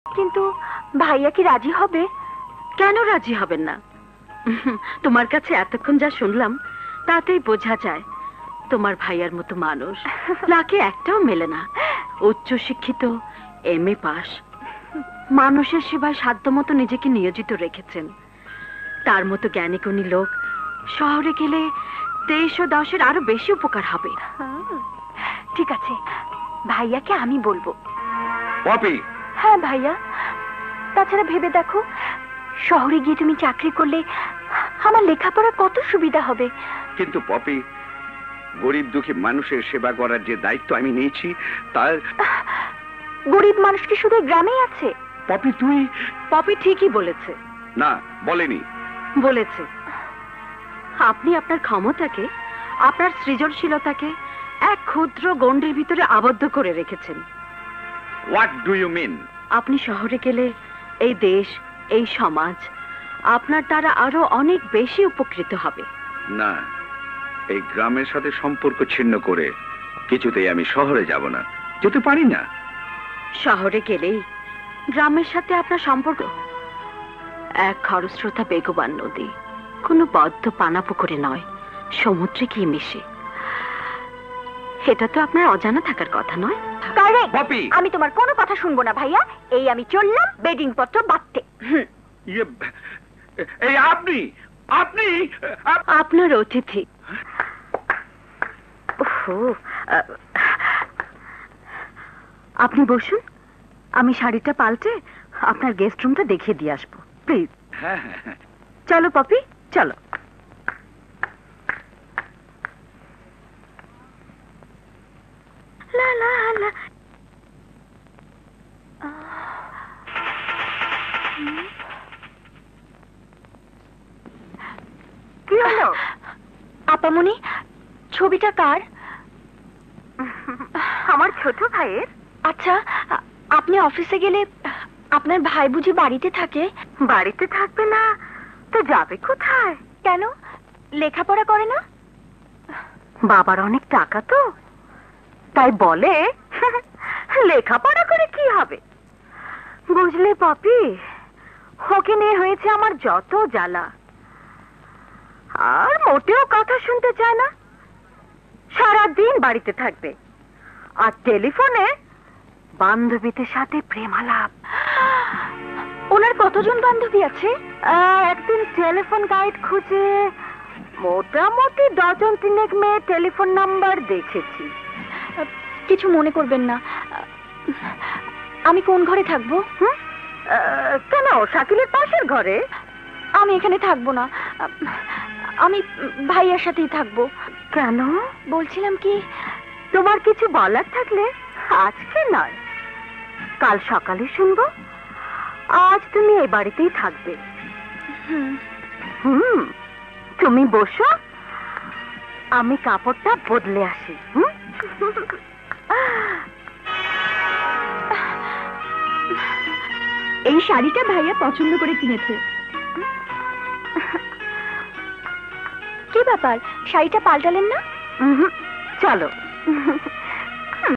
কিন্তু ভাইয়া কি রাজি হবে? কেন রাজি হবেন না? তোমার কাছে এতক্ষণ যা শুনলাম তাতেই বোঝা যায় তোমার ভাইয়ার মতো মানুষ লাকে একটাও মেলে না। উচ্চ শিক্ষিত, এমএ পাস, মানুষের সেবায় সাধ্যমতো নিজেকে নিয়োজিত রেখেছেন। তার মতো জ্ঞানীগুণী লোক শহরে গেলে দেশ ও দশের আরো বেশি উপকার হবে। ঠিক আছে, ভাইয়াকে আমি বলবো। পপি। হ্যাঁ ভাইয়া, তাছাড়া ভেবে দেখো, শহরে গিয়ে তুমি চাকরি করলে আমার লেখাপড়া কত সুবিধা হবে। কিন্তু পপি, গরিব দুঃখী মানুষের সেবা করার যে দায়িত্ব আমি নিয়েছি তার। গরিব মানুষ কি শুধু গ্রামেই আছে? পপি তুই। পপি ঠিকই বলেছে। না, বলেনি। বলেছে। আপনি আপনার ক্ষমতাকে, আপনার সৃজনশীলতাকে এক ক্ষুদ্র গণ্ডির ভিতরে আবদ্ধ করে রেখেছেন। What do you mean? আপনি শহরে গেলে এই দেশ, এই সমাজ আপনার দ্বারা আরো অনেক বেশি উপকৃত হবে। না, এই গ্রামের সাথে সম্পর্ক ছিন্ন করে কিছুতেই আমি শহরে যাব না, যেতে পারি না। শহরে গেলেই গ্রামের সাথে আপনার সম্পর্ক এক খরস্রোতা বেগবান নদী, কোনো বদ্ধ পানা পুকুরে নয়, সমুদ্রে গিয়ে মিশে। এটা তো আপনার অজানা থাকার কথা নয়। পপি, আমি তোমার কোনো কথা শুনবো না ভাইয়া। এই আমি চললাম বেডিং পত্র বাঁধতে। এই আপনি আপনি আপনার অতিথি। আপনি বসুন, আমি শাড়িটা পাল্টে আপনার গেস্ট রুমটা দেখিয়ে দিয়ে আসবো, প্লিজ। হ্যাঁ। চলো পপি, চলো। লা লা লা। কি হলো আপামনি? ছবিটা কার? আমার ছোট ভাইয়ের। আচ্ছা, আপনি অফিসে গেলে আপনার ভাই বুঝি বাড়িতে থাকে? বাড়িতে থাকবে না তো যাবে কোথায়? কেন, লেখাপড়া করে না? বাবার অনেক টাকা তো, তাই বলে লেখাপড়া করে কি হবে। বুঝলে পপি, ওকে নিয়ে হয়েছে আমার যত জ্বালা। আর মোটেও কথা শুনতে চায় না, সারাদিন বাড়িতে থাকবে আর টেলিফোনে বান্ধবীদের সাথে প্রেমালাপ। ওনার কতজন বান্ধবী আছে? একদিন টেলিফোন গাইড খুঁজে মোটামুটি ডজন তিনেক মেয়ে টেলিফোন নাম্বার দেখেছি। কিছু মনে করবেন না, আমি কোন ঘরে থাকবো? কেন, শাকিলের পাশের ঘরে? আমি এখানে থাকবো না, আমি ভাইয়ার সাথেই থাকবো। কেন? বলছিলাম কি, তোমার কিছু বলার থাকলে আজকে নয়, কাল সকালে শুনবো। আজ তুমি এই বাড়িতেই থাকবে। তুমি বসো, আমি কাপড়টা বদলে আসি। এই শাড়িটা ভাইয়া পছন্দ করে কিনেছে। কি ব্যাপার, শাড়িটা পাল্টালেন না? চলো।